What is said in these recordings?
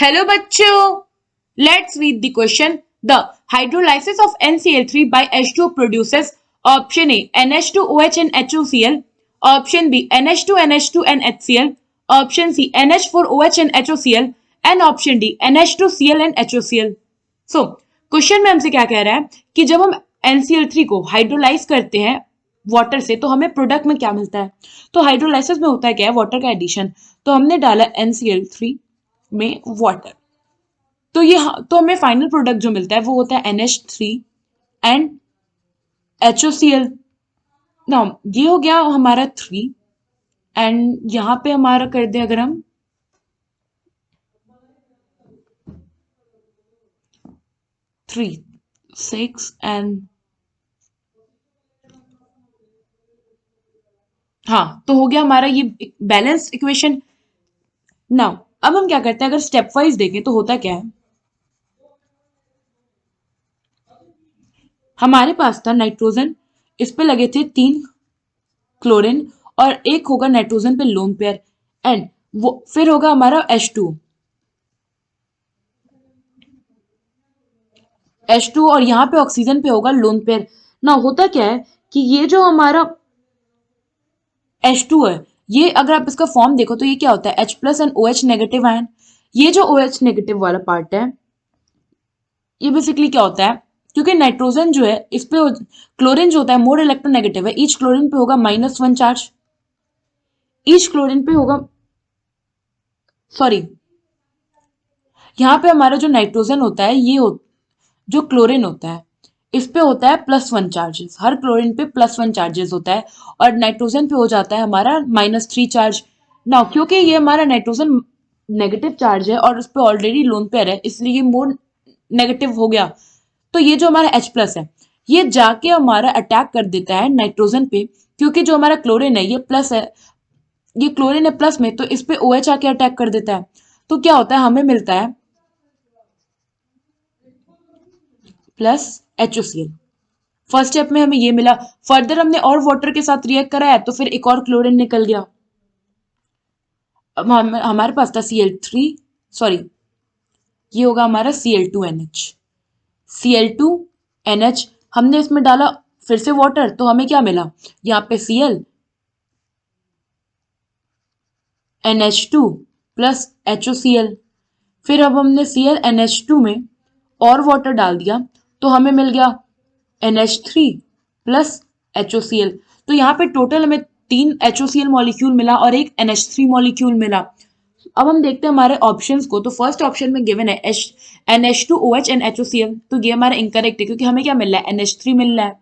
Hello बच्चों, let's read the question. The hydrolysis of NCl3 by H2O produces option A NH2OH and HOCl, option B NH2NH2 and HCl, option C NH4OH and HOCl and option D NH2Cl and HOCl। So question में हमसे क्या कह रहा है कि जब हम NCl3 को हाइड्रोलाइज करते हैं वाटर से तो हमें प्रोडक्ट में क्या मिलता है। तो हाइड्रोलाइसिस में होता है क्या है, वाटर का एडिशन। तो हमने डाला NCl3 में वाटर, तो ये तो हमें फाइनल प्रोडक्ट जो मिलता है वो होता है NH3 एंड HOCl। ना ये हो गया हमारा 3 एंड यहाँ पे हमारा कर दे अगर हम 3 6 एंड हाँ, तो हो गया हमारा ये बैलेंस्ड इक्वेशन। नाउ अब हम क्या करते हैं, अगर स्टेप वाइज देखें तो होता क्या है, हमारे पास था नाइट्रोजन, इस पे लगे थे 3 क्लोरीन और एक होगा नाइट्रोजन पे लोन पेयर एंड वो फिर होगा हमारा H2 और यहाँ पे ऑक्सीजन पे होगा लोन पेयर। ना होता क्या है कि ये जो हमारा H2 है, ये अगर आप इसका फॉर्म देखो तो ये क्या होता है H+ and OH negative ion. ये जो OH नेगेटिव वाला पार्ट है ये बेसिकली क्या होता है, क्योंकि नाइट्रोजन जो है इस पे क्लोरीन जो होता है मोर इलेक्ट्रोनेगेटिव है, ईच क्लोरीन पे होगा -1 चार्ज, ईच क्लोरीन पे होगा, सॉरी यहाँ पे हमारा जो नाइट्रोजन होता है जो क्लोरीन होता है इस पे होता है +1 चार्जेस, हर क्लोरीन पे +1 चार्जेस होता है और नाइट्रोजन पे हो जाता है हमारा -3 चार्ज। ना क्योंकि ये हमारा नाइट्रोजन नेगेटिव चार्ज है और उस पर ऑलरेडी लोन पेयर है इसलिए ये मोर नेगेटिव हो गया। तो ये जो हमारा H+ है ये जाके हमारा अटैक कर देता है नाइट्रोजन पे, क्योंकि जो हमारा क्लोरीन है ये प्लस है, ये क्लोरीन है प्लस में, तो इस पे OH आके अटैक कर देता है। तो क्या होता है, हमें मिलता है +HOCl। फर्स्ट स्टेप में हमें ये मिला, फर्दर हमने और वाटर के साथ रिएक्ट कराया तो फिर एक और क्लोरीन निकल गया। अब हमारे पास था Cl3, सॉरी ये होगा हमारा Cl2NH। Cl2NH हमने इसमें डाला फिर से वाटर तो हमें क्या मिला, यहाँ पे Cl NH2 प्लस HOCl। फिर अब हमने Cl NH2 में और वाटर डाल दिया तो हमें मिल गया NH3 प्लस HOCl। तो यहाँ पे टोटल हमें 3 HOCl मॉलिक्यूल मिला और एक NH3 मॉलिक्यूल मिला। अब हम देखते हैं हमारे ऑप्शंस को, तो फर्स्ट ऑप्शन में गिवन है NH2OH एंड HOCl, तो ये हमारा इनकरेक्ट है क्योंकि हमें क्या मिल रहा है, NH3 मिल रहा है।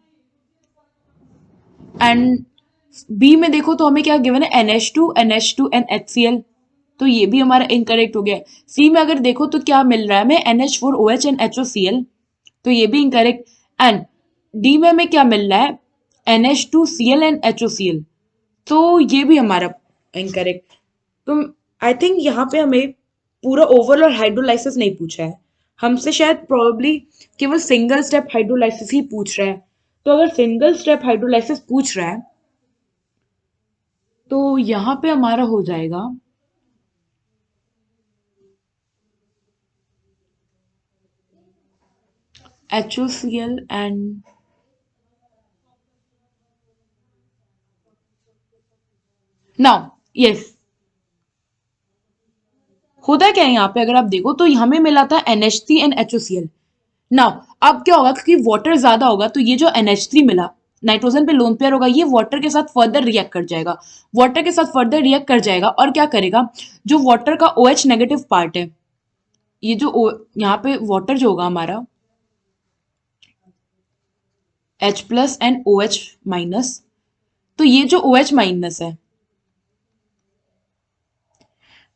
एंड बी में देखो तो हमें क्या गिवन है, NH2 एंड HCl, तो ये भी हमारा इनकरेक्ट हो गया। सी में अगर देखो तो क्या मिल रहा है हमें, NH4OH एंड HOCl, तो ये भी इनकरेक्ट। एंड डी में हमें क्या मिल रहा है, NH2Cl एंड HOCl, तो ये भी हमारा इनकरेक्ट। तो आई थिंक यहाँ पे हमें पूरा ओवरऑल हाइड्रोलाइसिस नहीं पूछा है, हमसे शायद प्रोबेबली केवल सिंगल स्टेप हाइड्रोलाइसिस ही पूछ रहा है। तो अगर सिंगल स्टेप हाइड्रोलाइसिस पूछ रहा है तो यहाँ पे हमारा हो जाएगा HOCl एंड नाउ यस, होता क्या है यहाँ पे अगर आप देखो तो हमें मिला था NH3 एंड HOCl। नाउ अब क्या होगा, क्योंकि वाटर ज्यादा होगा तो ये जो NH3 मिला नाइट्रोजन पे लोन पेयर होगा, ये वाटर के साथ फर्दर रिएक्ट कर जाएगा, वाटर के साथ फर्दर रिएक्ट कर जाएगा और क्या करेगा, जो वाटर का OH नेगेटिव पार्ट है, ये जो यहाँ पे वाटर जो होगा हमारा H+ एंड OH-, तो ये जो OH- है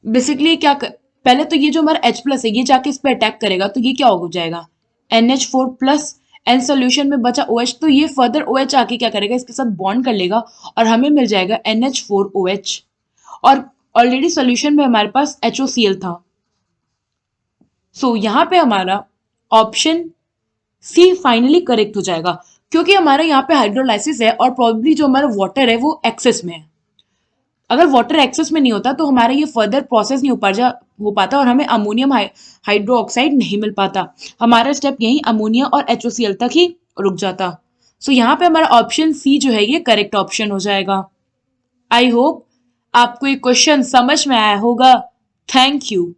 बेसिकली पहले तो ये जो हमारा H+ है ये जाके इस पे अटैक करेगा तो ये क्या हो जाएगा, NH4+ एंड सोल्यूशन में बचा OH, तो ये फर्दर OH आके क्या करेगा, इसके साथ बॉन्ड कर लेगा और हमें मिल जाएगा NH4OH। और ऑलरेडी सोल्यूशन में हमारे पास HOCl था। सो यहाँ पे हमारा ऑप्शन सी फाइनली करेक्ट हो जाएगा, क्योंकि हमारा यहाँ पे हाइड्रोलाइसिस है और प्रोबेबली जो हमारा वाटर है वो एक्सेस में है। अगर वाटर एक्सेस में नहीं होता तो हमारा ये फर्दर प्रोसेस नहीं हो हो पाता और हमें अमोनियम हाइड्रो ऑक्साइड नहीं मिल पाता। हमारा स्टेप यही अमोनिया और HOCl तक ही रुक जाता। सो यहाँ पे हमारा ऑप्शन सी जो है ये करेक्ट ऑप्शन हो जाएगा। आई होप आपको ये क्वेश्चन समझ में आया होगा। Thank you.